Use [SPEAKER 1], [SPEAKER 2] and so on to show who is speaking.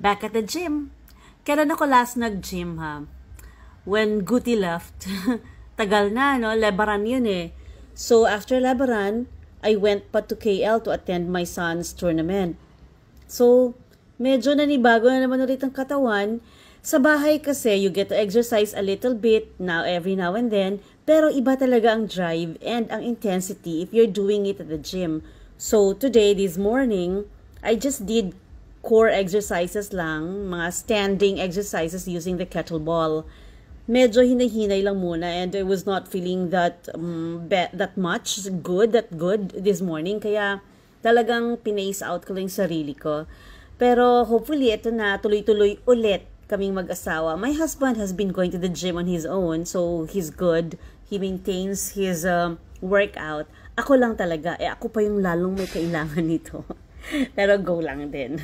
[SPEAKER 1] Back at the gym. Kailan ako last nag-gym ha? When Guti left. Tagal na, no? Lebaran yun eh. So, after Lebaran, I went pa to KL to attend my son's tournament. So, medyo nanibago na naman ulit ang katawan. Sa bahay kasi, you get to exercise a little bit every now and then, pero iba talaga ang drive and ang intensity if you're doing it at the gym. So, today, this morning, I just did core exercises lang, mga standing exercises using the kettlebell. Medyo hinahinay lang muna and I was not feeling that good this morning. Kaya talagang pinace out ko lang yung sarili ko. Pero hopefully, ito na, tuloy-tuloy ulit kaming mag-asawa. My husband has been going to the gym on his own, so he's good. He maintains his workout. Ako lang talaga, ako pa yung lalong may kailangan nito. Pero go lang din.